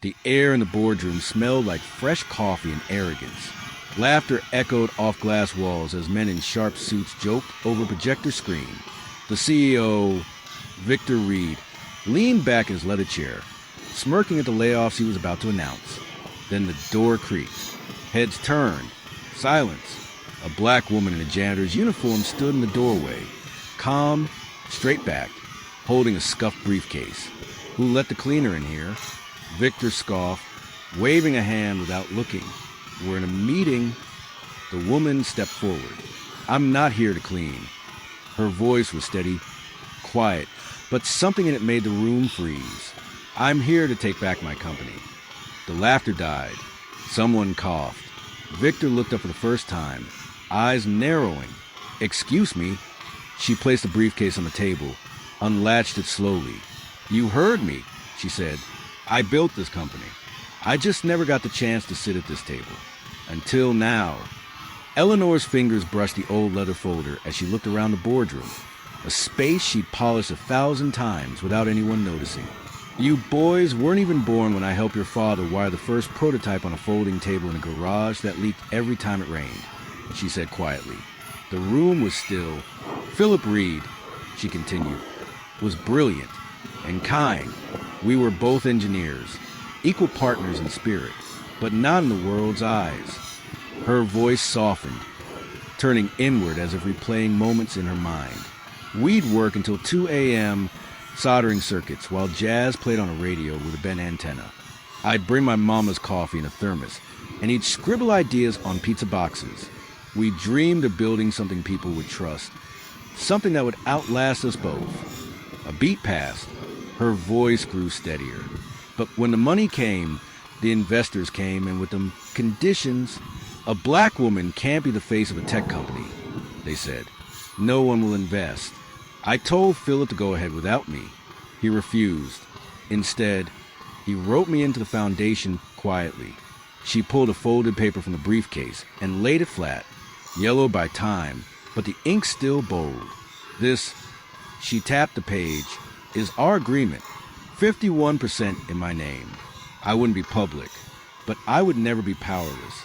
The air in the boardroom smelled like fresh coffee and arrogance. Laughter echoed off glass walls as men in sharp suits joked over a projector screen. The CEO, Victor Reed, leaned back in his leather chair, smirking at the layoffs he was about to announce. Then the door creaked. Heads turned. Silence. A black woman in a janitor's uniform stood in the doorway, calm, straight-backed, holding a scuffed briefcase. "Who let the cleaner in here?" Victor scoffed, waving a hand without looking. "We're in a meeting." The woman stepped forward. "I'm not here to clean." Her voice was steady, quiet, but something in it made the room freeze. "I'm here to take back my company." The laughter died. Someone coughed. Victor looked up for the first time, eyes narrowing. "Excuse me." She placed the briefcase on the table, unlatched it slowly. "You heard me," she said. "I built this company. I just never got the chance to sit at this table. Until now." Eleanor's fingers brushed the old leather folder as she looked around the boardroom, a space she'd polished 1,000 times without anyone noticing. "You boys weren't even born when I helped your father wire the first prototype on a folding table in a garage that leaked every time it rained," she said quietly. The room was still. "Philip Reed," she continued, "was brilliant and kind. We were both engineers, equal partners in spirit, but not in the world's eyes." Her voice softened, turning inward as if replaying moments in her mind. "We'd work until 2 a.m. soldering circuits while jazz played on a radio with a bent antenna. I'd bring my mama's coffee in a thermos, and he'd scribble ideas on pizza boxes. We dreamed of building something people would trust, something that would outlast us both." A beat passed. Her voice grew steadier. "But when the money came, the investors came, and with them conditions. A black woman can't be the face of a tech company," they said. "No one will invest." I told Philip to go ahead without me. He refused. Instead, he wrote me into the foundation quietly. She pulled a folded paper from the briefcase and laid it flat, yellowed by time, but the ink still bold. "This," she tapped the page, "is our agreement. 51% in my name. I wouldn't be public, but I would never be powerless."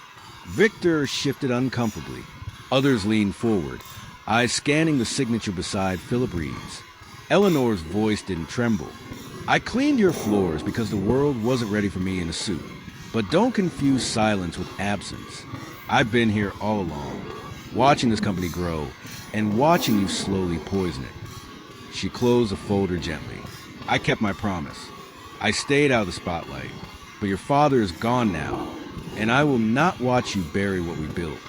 Victor shifted uncomfortably. Others leaned forward, eyes scanning the signature beside Philip Reed's. Eleanor's voice didn't tremble. "I cleaned your floors because the world wasn't ready for me in a suit. But don't confuse silence with absence. I've been here all along, watching this company grow and watching you slowly poison it." She closed the folder gently. "I kept my promise. I stayed out of the spotlight. But your father is gone now, and I will not watch you bury what we built."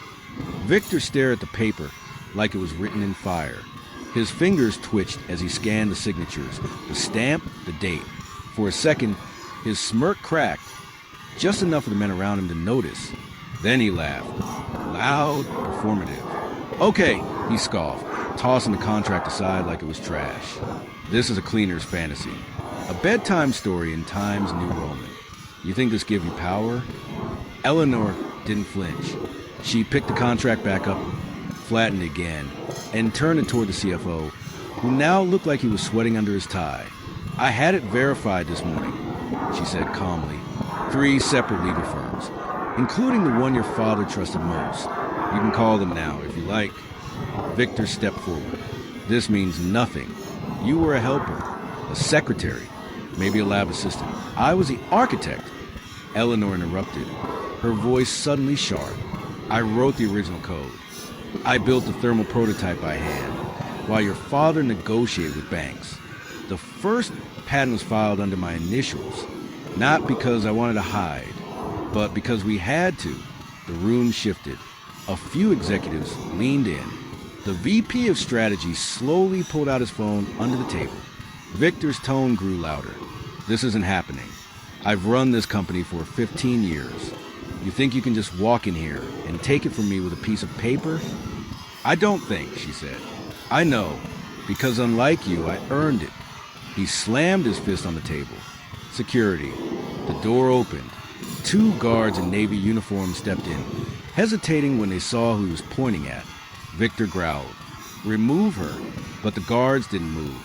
Victor stared at the paper like it was written in fire. His fingers twitched as he scanned the signatures, the stamp, the date. For a second, his smirk cracked, just enough for the men around him to notice. Then he laughed, loud, performative. "Okay," he scoffed, tossing the contract aside like it was trash. "This is a cleaner's fantasy. A bedtime story in Times New Roman. You think this gives you power?" Eleanor didn't flinch. She picked the contract back up, flattened it again, and turned it toward the CFO, who now looked like he was sweating under his tie. "I had it verified this morning," she said calmly. 3 separate legal firms, including the one your father trusted most. You can call them now, if you like." Victor stepped forward. "This means nothing. You were a helper, a secretary, maybe a lab assistant. I was the architect." Eleanor interrupted, her voice suddenly sharp. "I wrote the original code. I built the thermal prototype by hand, while your father negotiated with banks. The first patent was filed under my initials, not because I wanted to hide, but because we had to." The room shifted. A few executives leaned in. The VP of strategy slowly pulled out his phone under the table. Victor's tone grew louder. "This isn't happening. I've run this company for 15 years. You think you can just walk in here and take it from me with a piece of paper?" "I don't think," she said. "I know, because unlike you, I earned it." He slammed his fist on the table. Security. The door opened. 2 guards in Navy uniforms stepped in, hesitating when they saw who he was pointing at. Victor growled, "Remove her." But the guards didn't move.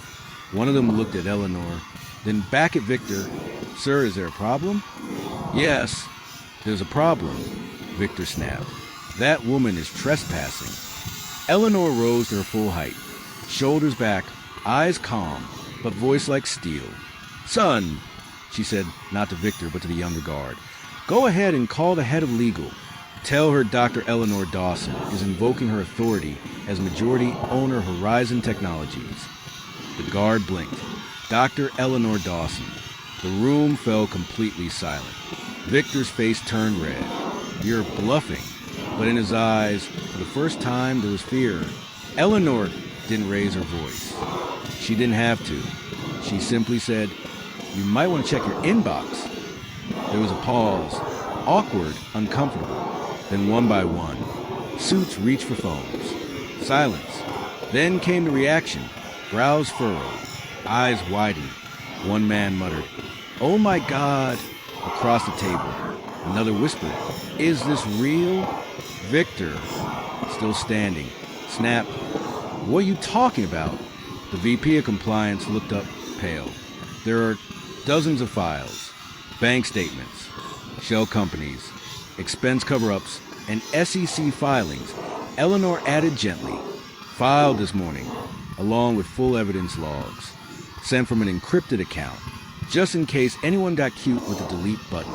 One of them looked at Eleanor, then back at Victor. "Sir, is there a problem?" Yes, there's a problem, Victor snapped. That woman is trespassing. Eleanor rose to her full height, shoulders back, eyes calm, but voice like steel. Son, she said, not to Victor, but to the younger guard, go ahead and call the head of legal. Tell her Dr. Eleanor Dawson is invoking her authority as majority owner of Horizon Technologies. The guard blinked. Dr. Eleanor Dawson. The room fell completely silent. Victor's face turned red. You're bluffing. But in his eyes, for the first time, there was fear. Eleanor didn't raise her voice. She didn't have to. She simply said, you might want to check your inbox. There was a pause. Awkward, uncomfortable. Then one by one, suits reached for phones. Silence. Then came the reaction. Brows furrowed. Eyes widened. One man muttered, oh my God, across the table. Another whispered, is this real? Victor, still standing, snapped, what are you talking about? The VP of Compliance looked up, pale. There are dozens of files, bank statements, shell companies, expense cover-ups, and SEC filings. Eleanor added gently, filed this morning, along with full evidence logs, sent from an encrypted account, just in case anyone got cute with the delete button.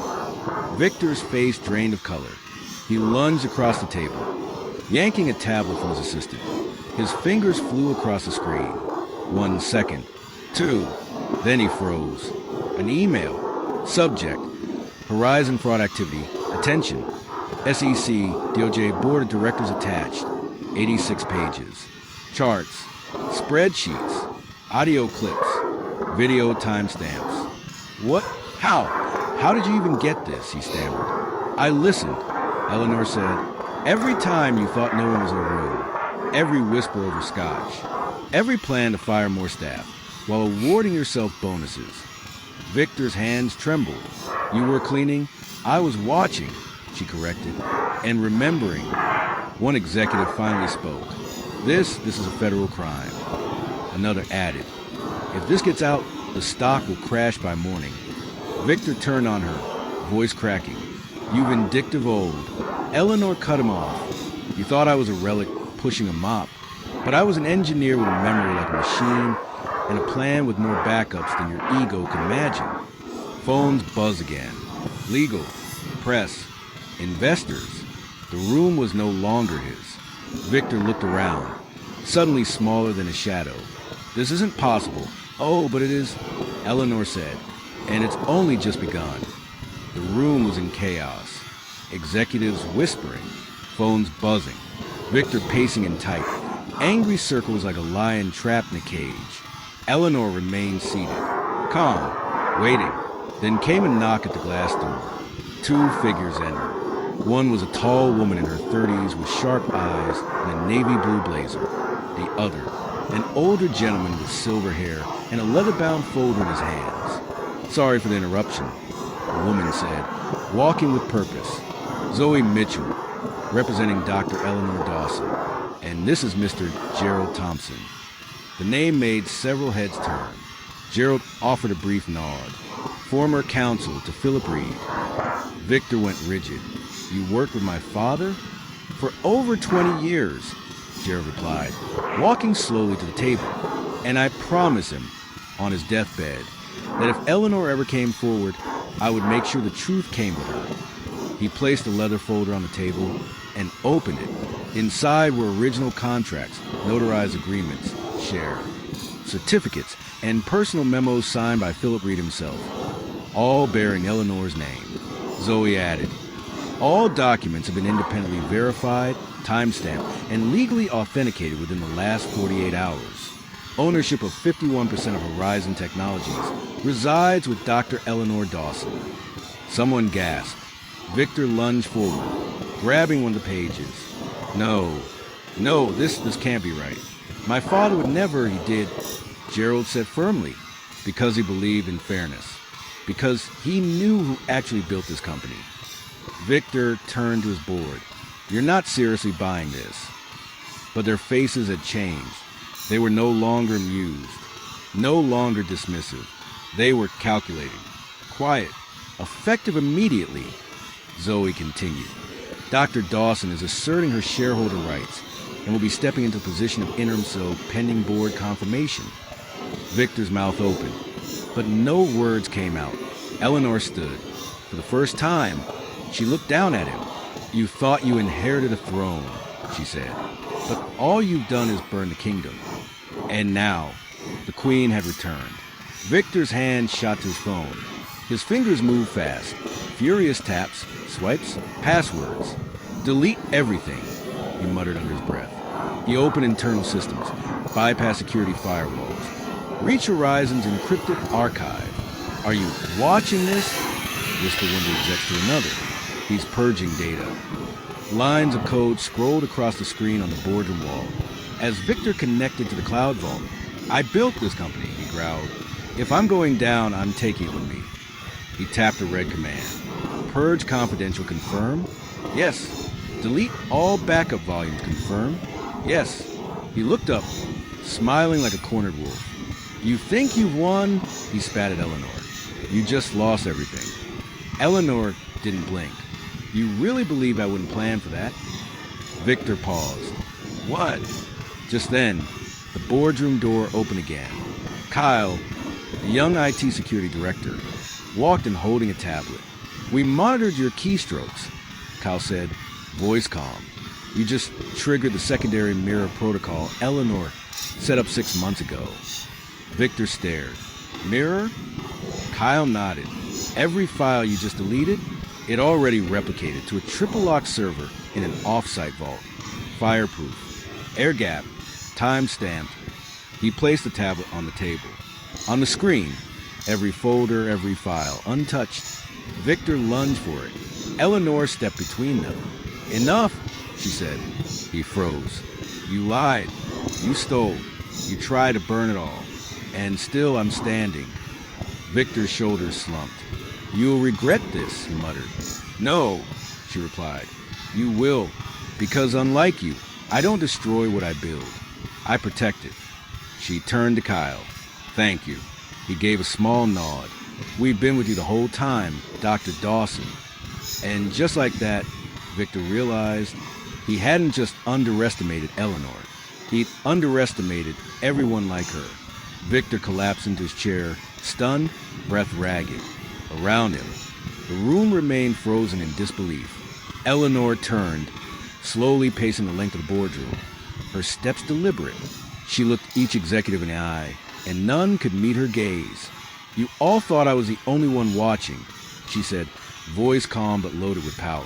Victor's face drained of color. He lunged across the table, yanking a tablet from his assistant. His fingers flew across the screen. 1 second. 2. Then he froze. An email. Subject. Horizon fraud activity. Attention. SEC, DOJ Board of Directors attached. 86 pages. Charts. Spreadsheets. Audio clips. Video timestamps. What? How? How did you even get this? He stammered. I listened, Eleanor said. Every time you thought no one was in the room. Every whisper over scotch. Every plan to fire more staff, while awarding yourself bonuses. Victor's hands trembled. You were cleaning? I was watching, she corrected, and remembering. One executive finally spoke. This is a federal crime. Another added. If this gets out, the stock will crash by morning. Victor turned on her, voice cracking. You vindictive old. Eleanor cut him off. You thought I was a relic pushing a mop, but I was an engineer with a memory like a machine and a plan with more backups than your ego could imagine. Phones buzz again. Legal, press, investors. The room was no longer his. Victor looked around, suddenly smaller than a shadow. This isn't possible. Oh, but it is, Eleanor said, and it's only just begun. The room was in chaos. Executives whispering, phones buzzing, Victor pacing in tight, angry circles like a lion trapped in a cage. Eleanor remained seated, calm, waiting. Then came a knock at the glass door. 2 figures entered. One was a tall woman in her 30s with sharp eyes and a navy blue blazer. The other, an older gentleman with silver hair and a leather-bound folder in his hands. Sorry for the interruption, the woman said, walking with purpose. Zoe Mitchell, representing Dr. Eleanor Dawson. And this is Mr. Gerald Thompson. The name made several heads turn. Gerald offered a brief nod. Former counsel to Philip Reed. Victor went rigid. You worked with my father? For over 20 years, Gerald replied, walking slowly to the table. And I promise him, on his deathbed, that if Eleanor ever came forward, I would make sure the truth came with her. He placed the leather folder on the table and opened it. Inside were original contracts, notarized agreements, share, certificates, and personal memos signed by Philip Reed himself, all bearing Eleanor's name. Zoe added, all documents have been independently verified, timestamped, and legally authenticated within the last 48 hours. Ownership of 51% of Horizon Technologies resides with Dr. Eleanor Dawson. Someone gasped. Victor lunged forward, grabbing one of the pages. No, this can't be right. My father would never, he did, Gerald said firmly, because he believed in fairness, because he knew who actually built this company. Victor turned to his board. You're not seriously buying this. But their faces had changed. They were no longer amused, no longer dismissive. They were calculating, quiet, effective immediately, Zoe continued. Dr. Dawson is asserting her shareholder rights and will be stepping into a position of interim CEO pending board confirmation. Victor's mouth opened, but no words came out. Eleanor stood. For the first time, she looked down at him. You thought you inherited a throne, she said, but all you've done is burn the kingdom. And now, the Queen had returned. Victor's hand shot to his phone. His fingers moved fast. Furious taps, swipes, passwords. Delete everything, he muttered under his breath. He opened internal systems, bypassed security firewalls. Reach Horizon's encrypted archive. Are you watching this? Whispered one of the execs to another. He's purging data. Lines of code scrolled across the screen on the boardroom wall. As Victor connected to the cloud vault, I built this company, he growled. If I'm going down, I'm taking it with me. He tapped a red command. Purge confidential, confirm? Yes. Delete all backup volumes, confirm? Yes. He looked up, smiling like a cornered wolf. You think you've won? He spat at Eleanor. You just lost everything. Eleanor didn't blink. You really believe I wouldn't plan for that? Victor paused. What? Just then, the boardroom door opened again. Kyle, the young IT security director, walked in holding a tablet. We monitored your keystrokes, Kyle said, voice calm. You just triggered the secondary mirror protocol Eleanor set up 6 months ago. Victor stared. Mirror? Kyle nodded. Every file you just deleted, it already replicated to a triple-lock server in an off-site vault. Fireproof, air-gapped, time-stamped. He placed the tablet on the table. On the screen, every folder, every file, untouched. Victor lunged for it. Eleanor stepped between them. Enough, she said. He froze. You lied. You stole. You tried to burn it all. And still I'm standing. Victor's shoulders slumped. You'll regret this, he muttered. No, she replied. You will, because unlike you, I don't destroy what I build. I protect it. She turned to Kyle. Thank you. He gave a small nod. We've been with you the whole time, Dr. Dawson. And just like that, Victor realized he hadn't just underestimated Eleanor. He'd underestimated everyone like her. Victor collapsed into his chair, stunned, breath ragged. Around him, the room remained frozen in disbelief. Eleanor turned, slowly pacing the length of the boardroom. Her steps deliberate. She looked each executive in the eye, and none could meet her gaze. You all thought I was the only one watching, she said, voice calm but loaded with power.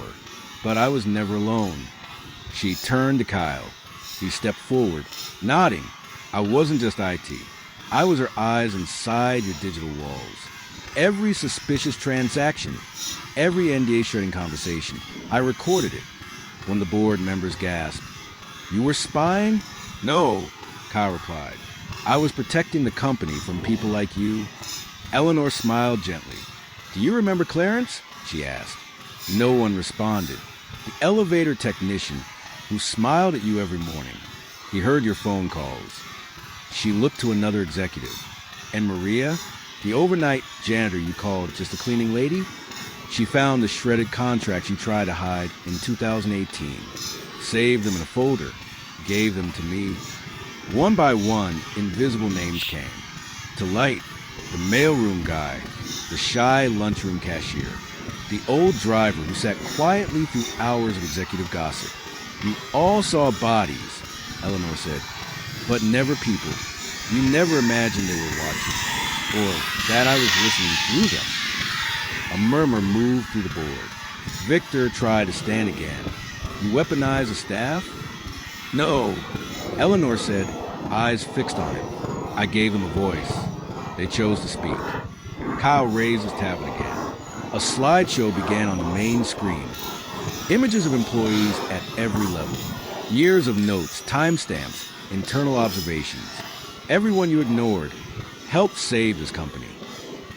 But I was never alone. She turned to Kyle. He stepped forward, nodding. I wasn't just IT. I was her eyes inside your digital walls. Every suspicious transaction, every NDA-shredding conversation, I recorded it. When the board members gasped. You were spying? No, Kyle replied. I was protecting the company from people like you. Eleanor smiled gently. Do you remember Clarence? She asked. No one responded. The elevator technician who smiled at you every morning. He heard your phone calls. She looked to another executive. And Maria, the overnight janitor you called just a cleaning lady? She found the shredded contracts you tried to hide in 2018. Saved them in a folder. Gave them to me. One by one, invisible names came. To light, the mailroom guy, the shy lunchroom cashier, the old driver who sat quietly through hours of executive gossip. You all saw bodies, Eleanor said, but never people. You never imagined they were watching, or that I was listening through them. A murmur moved through the board. Victor tried to stand again. You weaponized the staff? No, Eleanor said, eyes fixed on him. I gave them a voice. They chose to speak. Kyle raised his tablet again. A slideshow began on the main screen. Images of employees at every level. Years of notes, timestamps, internal observations. Everyone you ignored helped save this company.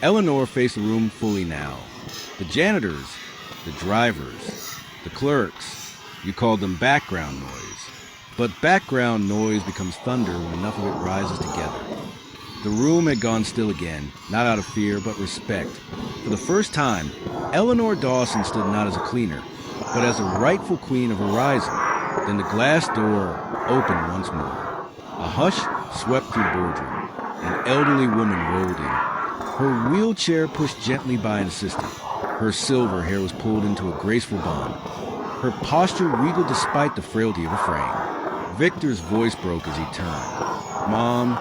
Eleanor faced the room fully now. The janitors, the drivers, the clerks. You called them background noise. But background noise becomes thunder when enough of it rises together. The room had gone still again, not out of fear, but respect. For the first time, Eleanor Dawson stood not as a cleaner, but as the rightful queen of Horizon. Then the glass door opened once more. A hush swept through the boardroom. An elderly woman rolled in. Her wheelchair pushed gently by an assistant. Her silver hair was pulled into a graceful bun. Her posture regal despite the frailty of her frame. Victor's voice broke as he turned. "Mom."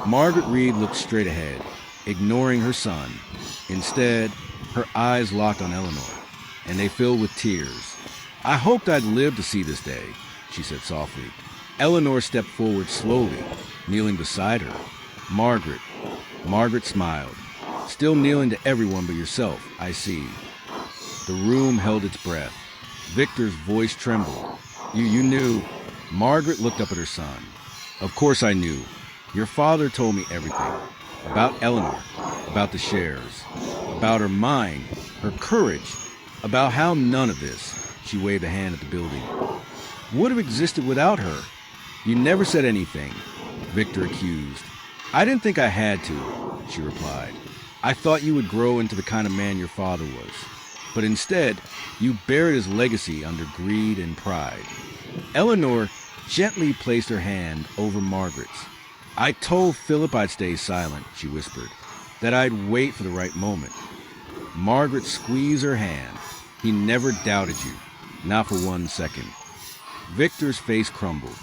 Margaret Reed looked straight ahead, ignoring her son. Instead, her eyes locked on Eleanor, and they filled with tears. "I hoped I'd live to see this day," she said softly. Eleanor stepped forward slowly, kneeling beside her. Margaret smiled. "Still kneeling to everyone but yourself, I see." The room held its breath. Victor's voice trembled. You knew." Margaret looked up at her son. "Of course I knew. Your father told me everything. About Eleanor, about the shares, about her mind, her courage, about how none of this," she waved a hand at the building, "would have existed without her." "You never said anything," Victor accused. "I didn't think I had to," she replied. "I thought you would grow into the kind of man your father was. But instead, you buried his legacy under greed and pride." Eleanor gently placed her hand over Margaret's. "I told Philip I'd stay silent," she whispered, "that I'd wait for the right moment." Margaret squeezed her hand. "He never doubted you, not for 1 second." Victor's face crumbled.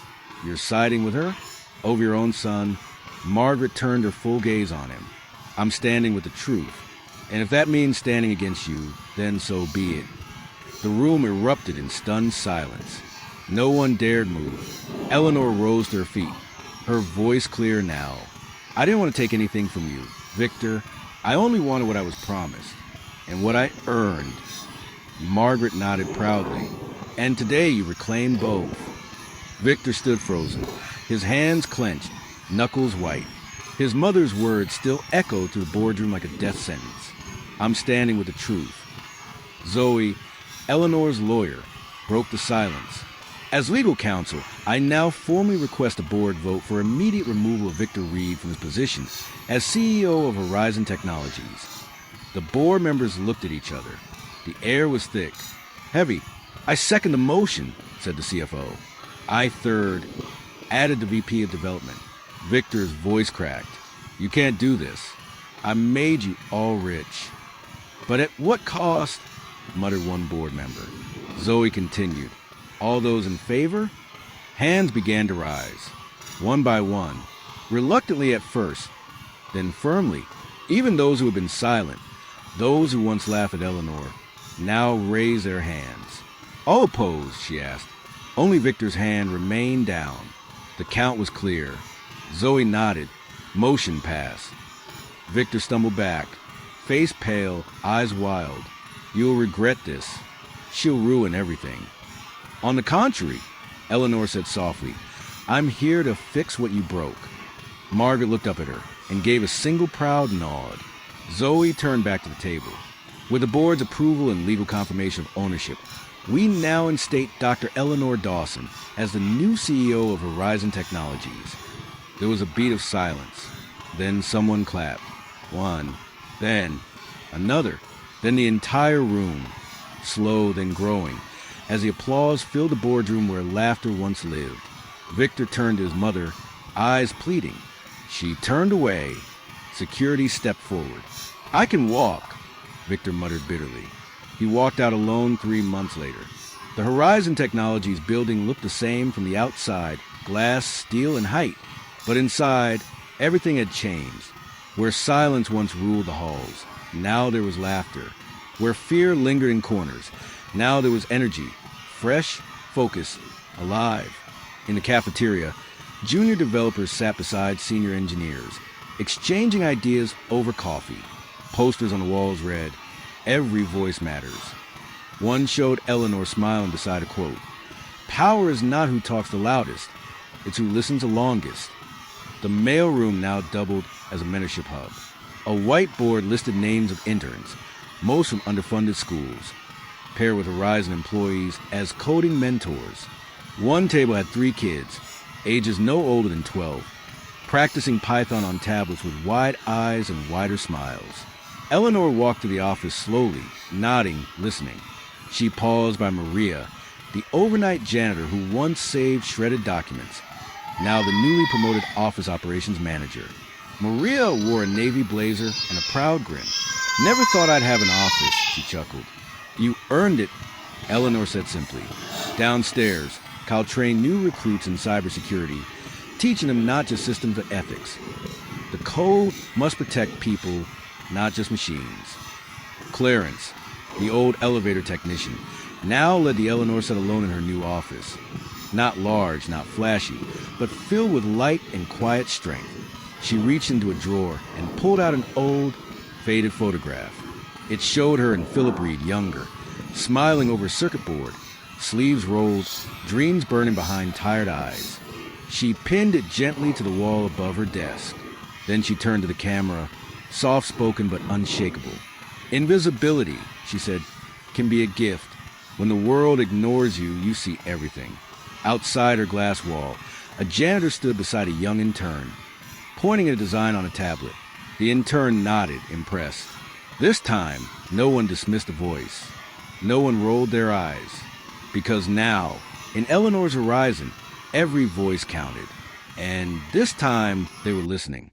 "You're siding with her? Over your own son?" Margaret turned her full gaze on him. "I'm standing with the truth. And if that means standing against you, then so be it." The room erupted in stunned silence. No one dared move. Eleanor rose to her feet, her voice clear now. "I didn't want to take anything from you, Victor. I only wanted what I was promised, and what I earned." Margaret nodded proudly. "And today you reclaimed both." Victor stood frozen, his hands clenched, knuckles white. His mother's words still echoed through the boardroom like a death sentence. "I'm standing with the truth." Zoe, Eleanor's lawyer, broke the silence. "As legal counsel, I now formally request a board vote for immediate removal of Victor Reed from his position as CEO of Horizon Technologies." The board members looked at each other. The air was thick, heavy. "I second the motion," said the CFO. "I third," added the VP of Development. Victor's voice cracked. "You can't do this. I made you all rich." "But at what cost?" muttered one board member. Zoe continued. "All those in favor?" Hands began to rise, one by one, reluctantly at first, then firmly. Even those who had been silent, those who once laughed at Eleanor, now raised their hands. "All opposed?" she asked. Only Victor's hand remained down. The count was clear. Zoe nodded. Motion passed. Victor stumbled back, face pale, eyes wild. "You'll regret this. She'll ruin everything." "On the contrary," Eleanor said softly, "I'm here to fix what you broke." Margaret looked up at her and gave a single proud nod. Zoe turned back to the table. "With the board's approval and legal confirmation of ownership, we now instate Dr. Eleanor Dawson as the new CEO of Horizon Technologies." There was a beat of silence. Then someone clapped. One. Then another. Then the entire room. Slow, then growing, as the applause filled the boardroom where laughter once lived. Victor turned to his mother, eyes pleading. She turned away. Security stepped forward. "I can walk," Victor muttered bitterly. He walked out alone 3 months later. The Horizon Technologies building looked the same from the outside, glass, steel, and height. But inside, everything had changed. Where silence once ruled the halls, now there was laughter. Where fear lingered in corners, now there was energy, fresh, focused, alive. In the cafeteria, junior developers sat beside senior engineers, exchanging ideas over coffee. Posters on the walls read, "Every voice matters." One showed Eleanor smiling beside a quote, "Power is not who talks the loudest, it's who listens the longest." The mailroom now doubled as a mentorship hub. A whiteboard listed names of interns, most from underfunded schools, paired with Horizon employees as coding mentors. One table had 3 kids, ages no older than 12, practicing Python on tablets with wide eyes and wider smiles. Eleanor walked to the office slowly, nodding, listening. She paused by Maria, the overnight janitor who once saved shredded documents, now the newly promoted office operations manager. Maria wore a navy blazer and a proud grin. "Never thought I'd have an office," she chuckled. "You earned it," Eleanor said simply. Downstairs, Kyle trained new recruits in cybersecurity, teaching them not just systems but ethics. The code must protect people, not just machines. Clarence, the old elevator technician, now led the Eleanor set alone in her new office. Not large, not flashy, but filled with light and quiet strength. She reached into a drawer and pulled out an old, faded photograph. It showed her and Philip Reed younger, smiling over a circuit board, sleeves rolled, dreams burning behind tired eyes. She pinned it gently to the wall above her desk. Then she turned to the camera, soft-spoken but unshakable. "Invisibility," she said, "can be a gift. When the world ignores you, you see everything." Outside her glass wall, a janitor stood beside a young intern, pointing at a design on a tablet. The intern nodded, impressed. This time, no one dismissed a voice. No one rolled their eyes. Because now, in Eleanor's horizon, every voice counted. And this time, they were listening.